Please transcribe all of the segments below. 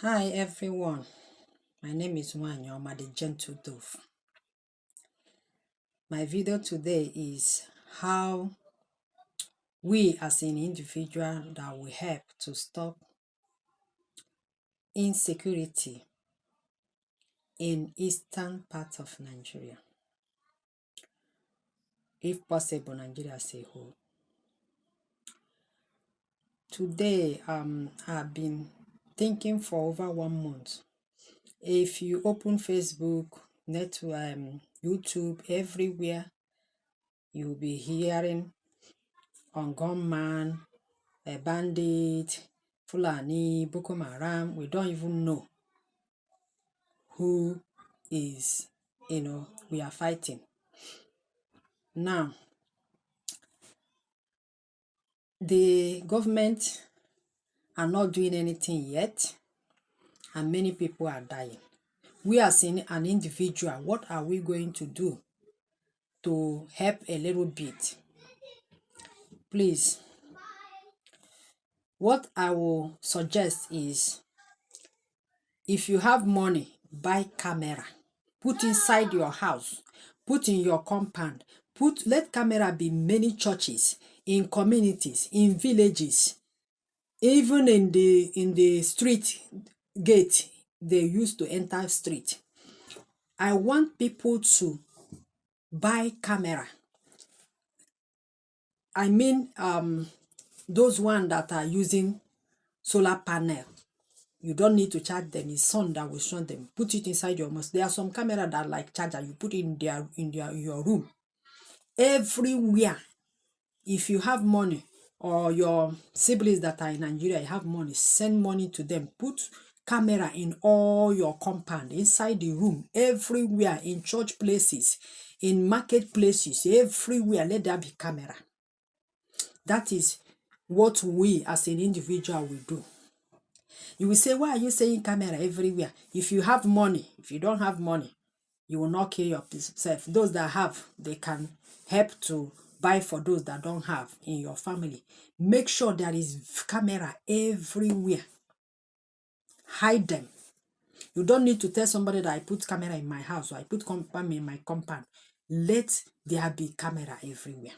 Hi everyone, my name is Wanyoma, the Gentle Dove. My video today is how we as an individual that will help to stop insecurity in eastern part of Nigeria. If possible, Nigeria as a whole. Today, I've been thinking for over 1 month. If you open Facebook, YouTube, everywhere, you'll be hearing on gunman, a bandit, Fulani, Boko Haram. We don't even know who is, we are fighting. Now, the government are not doing anything yet, and many people are dying. We as an individual, what are we going to do to help a little bit? Please, what I will suggest is, if you have money, buy camera, put inside your house, put in your compound, let camera be many churches, in communities, in villages, even in the street gate they used to enter street. I want people to buy camera. I mean, those ones that are using solar panel. You don't need to charge them. It's sun that will shine them. Put it inside your house. There are some camera that like charger. You put it in your room. Everywhere. If you have money, or your siblings that are in Nigeria, you have money, send money to them. Put camera in all your compound, inside the room, everywhere, in church places, in market places, everywhere. Let there be camera. That is what we as an individual will do. You will say, why are you saying camera everywhere? If you have money, if you don't have money, you will not kill yourself. Those that have, they can help to buy for those that don't have in your family. Make sure there is camera everywhere. Hide them. You don't need to tell somebody that I put camera in my house or I put camera in my compound. Let there be camera everywhere.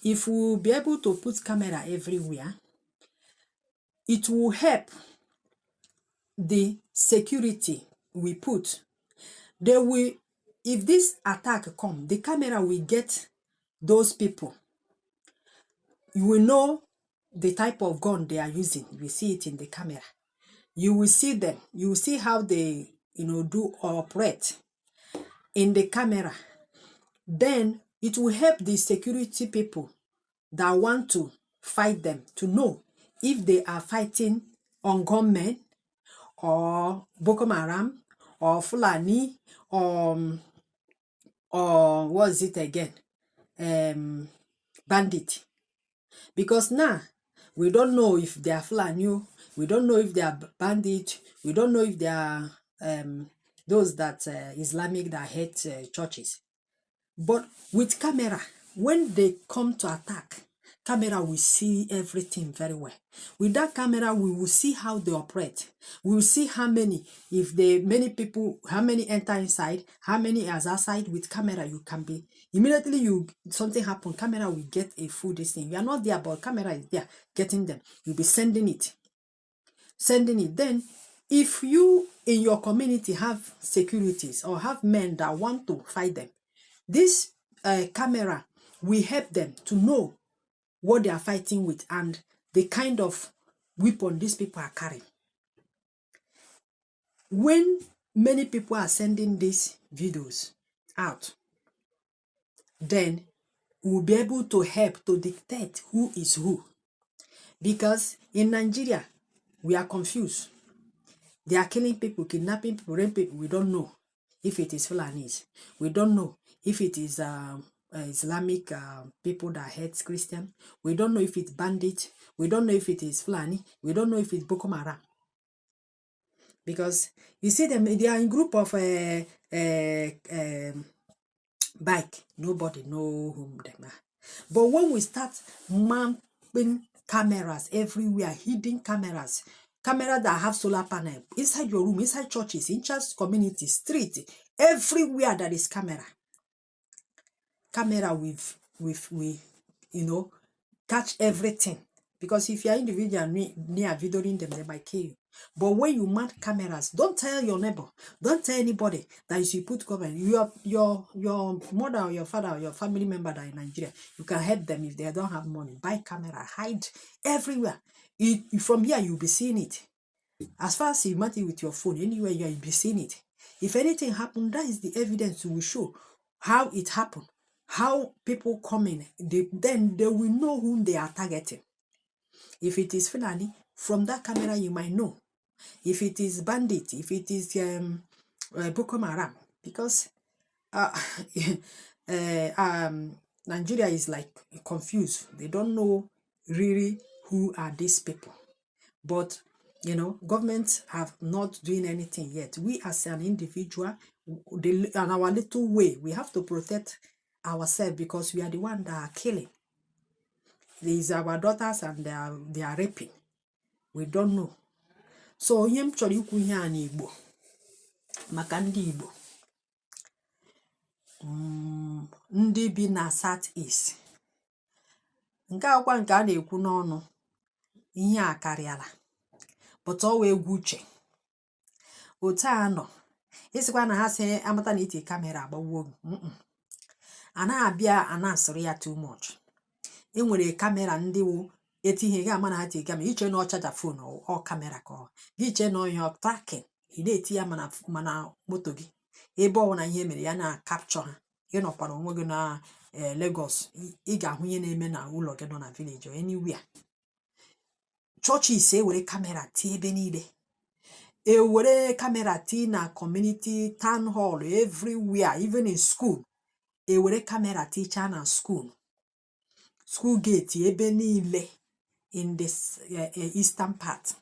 If we will be able to put camera everywhere, it will help the security we put. They will, if this attack come, the camera will get those people. You will know the type of gun they are using. You will see it in the camera. You will see them. You will see how they, do operate in the camera. Then it will help the security people that want to fight them to know if they are fighting on gunmen or Boko Haram or Fulani or what is it again? Bandit. Because now we don't know if they are Fulani, we don't know if they are bandit, we don't know if they are those that Islamic that hate churches. But with camera, when they come to attack, camera will see everything very well. With that camera, we will see how they operate. We will see how many, many people, how many enter inside, how many is outside. With camera, you can be, immediately something happen, camera will get a full this thing. You are not there, but camera is there, getting them. You'll be sending it. Then, if you in your community have securities or have men that want to fight them, this camera will help them to know what they are fighting with and the kind of weapon these people are carrying. When many people are sending these videos out, then we'll be able to help to dictate who is who. Because in Nigeria, we are confused. They are killing people, kidnapping people, raping people. We don't know if it is Fulanis. We don't know if it is Islamic people that hate Christian. We don't know if it's bandit. We don't know if it is Fulani. We don't know if it's Boko Haram. Because you see them, they are in group of bike. Nobody know whom them are. But when we start mounting cameras everywhere, hidden cameras, Camera that have solar panel inside your room, inside churches, in church community, street, everywhere there is camera. Camera with catch everything. Because if you're individual near videoing them, they might kill you. But when you mount cameras, don't tell your neighbor, don't tell anybody that you should put cover. Your mother or your father or your family member that are in Nigeria, you can help them if they don't have money. Buy camera, hide everywhere. From here, you'll be seeing it. As far as you mount it with your phone, anywhere you'll be seeing it. If anything happened, that is the evidence will show how it happened, how people come in. Then they will know whom they are targeting. If it is Fulani, from that camera you might know. If it is bandit, if it is Boko Haram, because Nigeria is like confused. They don't know really who are these people. But governments have not doing anything yet. We as an individual, in our little way, we have to protect ourselves because we are the ones that are killing. These are our daughters and they are raping. We don't know. So ihe m chọrọ ikwu ihe a n'Igbo maka ndị Igbo ndị bi na South East. Nke akwa nke a na-ekwu n'ọnụ ihe a karịala. But ọ wee egwu uche. Otu a nọ. Isikwa na ha sị amata na iti kamera agbagwo. Ana abịa anasịrị ya too much. Enwere kamera ndị wo etihe ga ama na ha ti kamera iche na ọ chaja phone ọ kamera ka ọ gị iche na ọ tracking ị na-eti ya mana moto gị ebe ọ na ihe mere ya na capture ha ị nọkwara onwe gị na Lagos ị ga-ahụ ihe na-eme na ụlọ gị nọ na village or anywhere. Churches ewere kamera ti ebe niile. Ewere kamera ti na community town hall everywhere, even in school. Ewere kamera teacher na school gate ebe niile in this eastern part,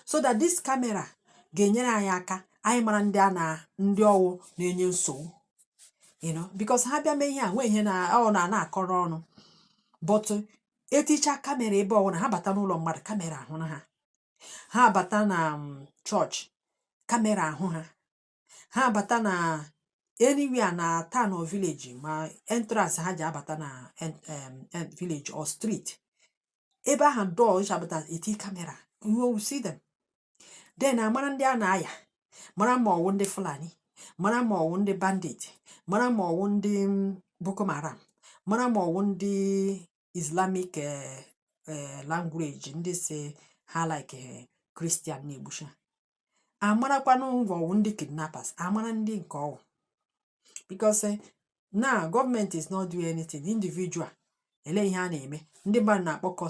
so that this camera ga-enyere anyị aka anyị mara ndị a na ndị ọwụ na-enye nsogbu, because ha bịa mee ihe a nwe ihe na ọ na-akọrọ ọnụ. But eticha kamera ebe ọwụ na ha bata n'ụlọ mmadụ kamera ahụ na ha bata na church kamera ahụ ha bata na anywhere na town or village ma entrance ha ji abata na village or street ebe ahụ door abata eti kamera. You will see them. Then amara ndị a na-aya mara ma ọwụ ndị Fulani, mara ma ọwụ ndị bandit, mara ma ọwụ ndị Boko Haram, mara ma ọwụ ndị Islamic language ndị si ha like Christian na-egbusha. Amarakwanụ ọwụ ndị kidnappers, amara ndị nke ọwụ. Because now government is not doing anything. Individual ele ihe a na-eme ndị mmadụ na-akpọkọ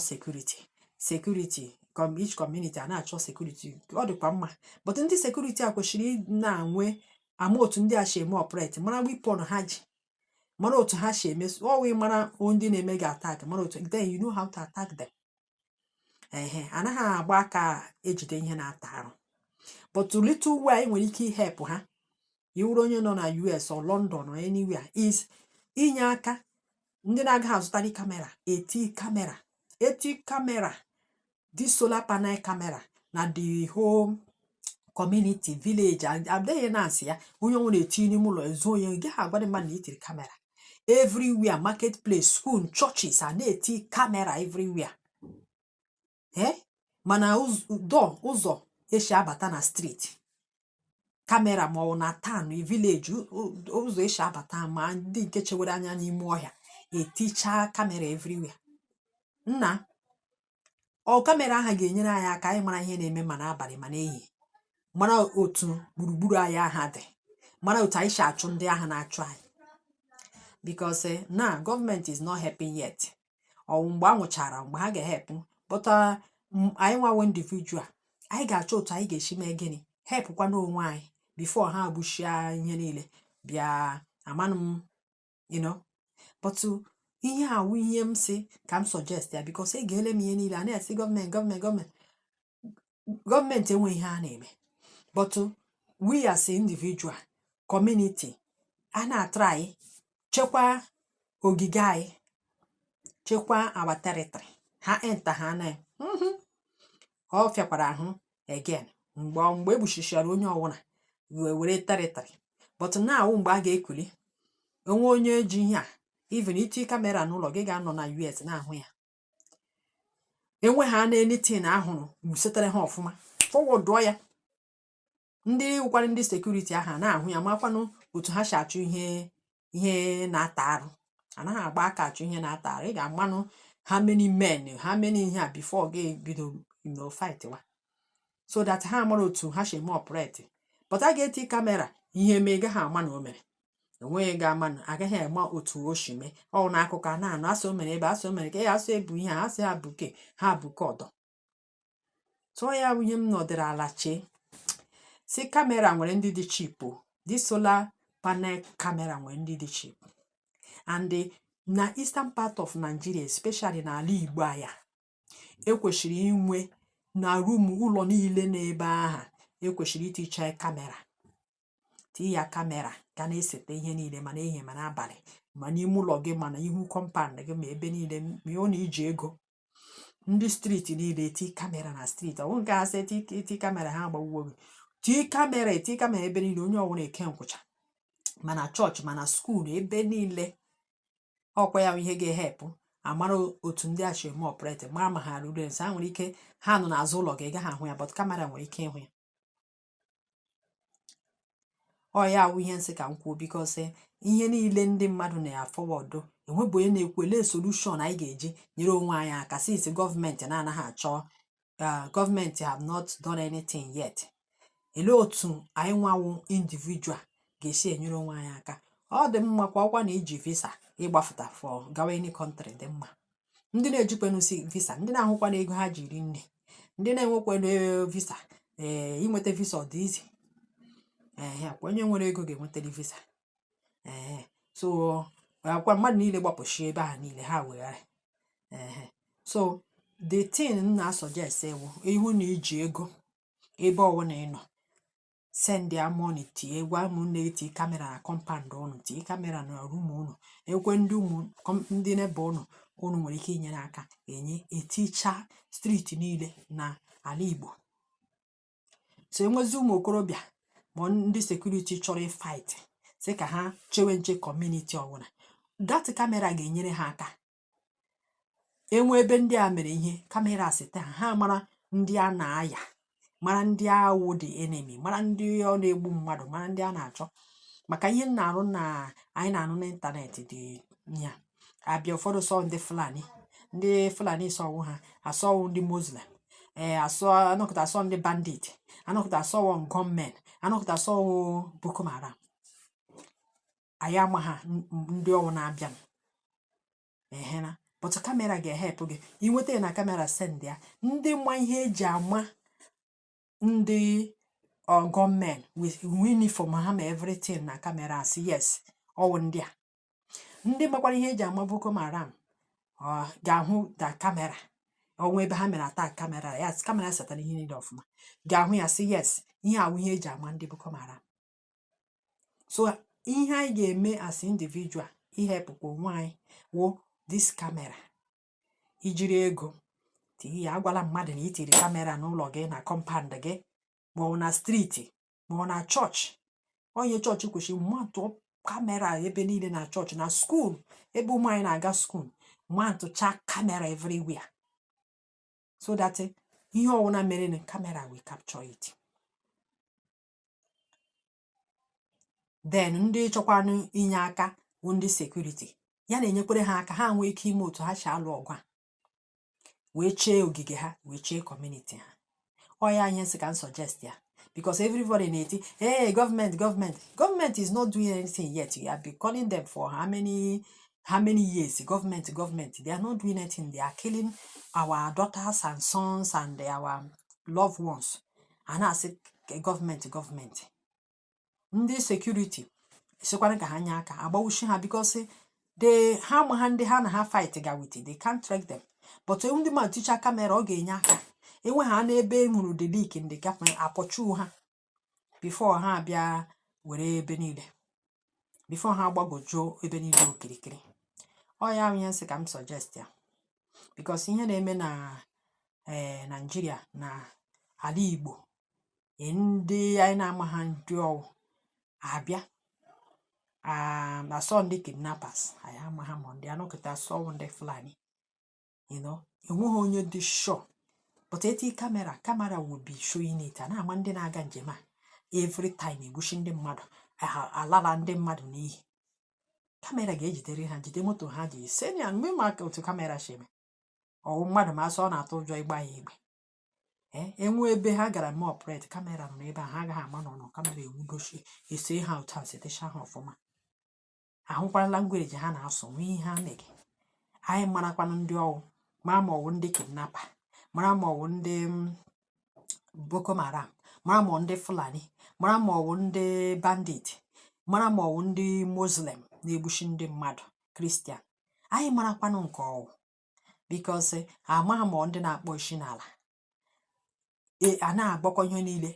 security each community a na-achọ security ọ dịkwa mma. But ndị security a kwesịrị na-anwe ama otu ndị a si eme operate, mara weapon ha ji, mara otu ha si eme ọwụ, mara ndị na-eme gị attack, mara otu then you know how to attack them. Anaghị agba aka ejide ihe na-ata arụ. But little way nwere ike help ha. Iwuru onye nọ na US or London or anywhere is inye aka ndị na-aga azụtari kamera eti kamera this solar panel camera na the whole community village abịaghị na-asị ya onye nwere eti n'ime ụlọ ezu onye gị agwa dị mmadụ na itiri kamera everywhere, marketplace, school, churches a na-eti kamera everywhere. Mana ụzọ esi abata na street kamera ma ọ na town village ụzọ esi abata ma ndị nke chewere anya n'ime ọhịa eticha kamera everywhere. Nna ọ kamera ahụ ga-enyere anyị aka anyị mara ihe na-eme ma n'abalị ma n'ehihie, mara otu gburugburu anyị aha dị, mara otu anyị si achụ ndị ahụ na-achụ anyị. Because now government is not helping yet. Ọ mgbe a nwụchara mgbe ha ga-help, but anyị nwawo individual anyị ga-achọ otu anyị ga-esi mee gịnị helpkwa n'onwe anyị before ha agbuchia ihe niile bịa amanụ m but ihe awụ ihe m si ka m suggest ya because egele m ihe niile a na-esi gọọmenti enwe ihe a na-eme. But we as individual community a na-atry chekwa ogige anyị, chekwa our territory. Ha enter ha na ọ fịakwara ahụ again mgbe egbuchichara onye ọwụna were territory. But now mgbe a ga-ekuli onwe onye ji ihe a, even iti kamera n'ụlọ gị ga-anọ na US na-ahụ ya. Enwe ha na anything ahụrụ setere ha ọfụma forward ya, ndị ụkwara ndị security aha na-ahụ ya, makwanụ otu ha si achụ ihe na-ata arụ. Anaghị agba aka achụ ihe na-ata arụ. Ị ga-amanụ how many men, how many ihe a before ga-ebido fight wa, so that ha mara otu ha si eme operate. But a ga-eti kamera ihe mee gaghị ama na o mere, enweghị ga-ama na agaghị eme otu o si mee. Ọ na akụkọ na-anụ asị o mere ebe, asị o mere ka ya asị ebu ihe a, asị ha buke ha buke ọdọ. So ya bụ ihe m nọdịrị ala chee si kamera nwere ndị dị cheap. Dị solar panel camera nwere ndị dị cheap, and na eastern part of Nigeria, especially n'ala Igbo aya, ekwesịrị inwe na room ụlọ niile n'ebe aha ekwesịrị iticha kamera. Tii ya kamera ga na-esete ihe niile, mana ehihie ma n'abalị, ma n'ime ụlọ gị, ma na ihu compound gị, ma ebe niile, ma ọ na-iji ego. Ndị street niile eti kamera na street. Ọ nke ha sị eti kamera ha agbagwo gị. Tii kamera ebe niile, onye ọbụla eke nkwụcha, mana chọọchị mana skuul, ebe niile. Ọkwa ya ihe ga-ehepụ amara otu ndị a chịrị operate, mara ma ha ruru nso. Ha nwere ike ha nọ n'azụ ụlọ gị gaghị ahụ ya, but kamera nwere ike ịhụ ya. Ọ ya wụ ihe nsị ka m kwuo, because ihe niile ndị mmadụ na-afọwọdụ, enwebụ onye na-ekwele solution anyị ga-eji nyere onwe anyị aka. Since gọọmenti na-anaghị achọ, gọọmenti have not done anything yet. Ele otu anyị nwawu individual ga-esi enyere onwe anyị aka. Ọ dị mma kwa ọkwa na iji visa ịgbafụta for gawa any country dị mma. Ndị na-ejikwanụ visa, ndị na-ahụkwa na ego ha ji ri nne, ndị na-enwekwanụ visa, inweta visa ọ dị izi. Kwa onye nwere ego ga-enweta visa. So kwa mmadụ niile gbapụchi ebe ha niile ha wegharị. So the thing na suggest ewu ihu na iji ego ebe ọwụna ịnọ, send their money, tie gwa ụmụnne gị tii kamera na compound ụnụ, tii kamera na room ụnụ, ekwe ndị nebe ụnụ nwere ike inyere aka enye eticha street niile na ala Igbo. So enwezi ụmụ okorobịa ma ndị security chọrọ fight sị ka ha chewe nche community ọbụla, that kamera ga-enyere ha aka. Enwe ebe ndị a mere ihe, kamera site ha mara ndị a na-aya, mara ndị awụ dị enemy, mara ndị ọ na-egbu mmadụ, mara ndị a na-achọ. Maka ihe na-arụ na anyị na-anụ n'ịntanetị dị ya abịa. Ụfọdụ sọ ndị Fulani sọwụ ha, asọwụ ndị Muslim, anọkụta asọ ndị bandit, anọkụta asọwụ gọọmenti, anọkụta asọwụ Boko Haram. Anyị ama ha ndị ọwụ na-abịa na but kamera ga-ehepụ gị inweta na kamera send ya ndị ma ihe eji ama ndị gọọmenti with uniform ha ma everything na kamera. Asị yes ọwụ ndị a. Ndị makwara ihe eji ama Boko Haram ga-ahụ da kamera, ọnwa ebe ha mere attack kamera ya, kamera setara ihe niile ọfụma, ga-ahụ ya sị yes ihe awụ ihe eji ama ndị Boko Haram. So ihe anyị ga-eme as individual ihepụkwa onwe anyị wụ this kamera. Ijiri ego tii ya, agwala mmadụ na itiri kamera n'ụlọ gị, na compound gị, ma ọ na street, ma ọ na chọọchị. Onye chọọchị kwesịrị mmadụ kamera ebe niile, na chọọchị, na skuul ebe ụmụ anyị na-aga skuul, mmadụcha kamera everywhere, so that ihe ọwụna mere na kamera will capture it. Then ndị chọkwanụ inye aka bụ ndị security, ya na-enyekwere ha aka, ha nwee ike ime otu ha si alụ ọgụ a, wee chee ogige ha, wee chee community ha. Ọ ya ihe nsị ka m suggest ya, because everybody na-eti government is not doing anything yet. You have been calling them for how many years? Government, they are not doing anything. They are killing our daughters and sons and our loved ones. And I say government. Ndị security sikwana ka ha nye aka agbawushi ha, because ha ma ha ndị ha na ha fight ga with, they can't track them. But ndị ma ticha kamera ọ ga-enye aka. Enwe ha n'ebe nwuru the leak in the government apọchu ha before ha abịa were ebe niile, before ha agbagojuo ebe niile okirikiri. Ọ ya ihe nsị ka m suggest ya, because ihe na-eme na Nigeria na ala Igbo ndị anyị na-ama ha ndị ọwụ abịa na sọ ndị kidnappers anyị ama ha ma ndị anọkịta sọwụ ndị Fulani enweghị onye dị sure but eti kamera will be showing it na-ama ndị na-aga njem a every time egbuchi ndị mmadụ alala ndị mmadụ n'ihi kamera ga-ejidere ha jide moto ha ji senia mgbe maka otu kamera sheme ọwụ mmadụ ma asọ ọ na-atụ ụjọ ịgba ya egbe enwe ebe ha gara ma operate kamera nọ n'ebe a ha agaghị ama nọ kamera ewudochi ese ha otu a setecha ha ọfụma ahụkwarala ngwereji ha na-asụ nwee ihe ha na-ege anyị marakwanụ ndị ọwụ mara ma ọwụ ndị kidnapper mara ma ọwụ ndị Boko Haram mara ma ndị Fulani mara ma ọwụ ndị bandit mara ma ọwụ ndị Muslim na-egbuchi ndị mmadụ Christian anyị marakwanụ nke ọwụ because amaghị ma ndị na-akpọ isi n'ala a na-agbakọ ihe niile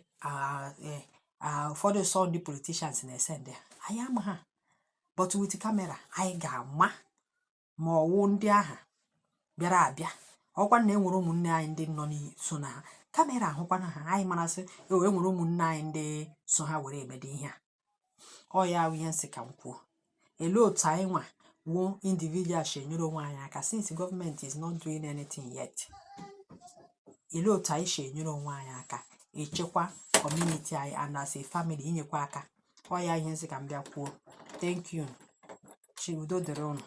ụfọdụ sọ ndị politicians na-ese ndị anyị ama ha but with camera anyị ga-ama ma ọwụ ndị agha bịara abịa ọkwa na enwere ụmụnne anyị ndị nọ n'iso na ha kamera ahụkwana ha anyị marasị enwere ụmụnne anyị ndị so ha were emede ihe a ọ ya ihe nsị ka m kwuo ele otu anyị nwa wuo individual shi enyere onwe anyị aka since government is not doing anything yet ele otu anyị shi enyere onwe anyị aka echekwa community anyị and as a family inyekwa aka ọ ya ihe nsị ka m bịa kwuo thank you chi udo dịrị unu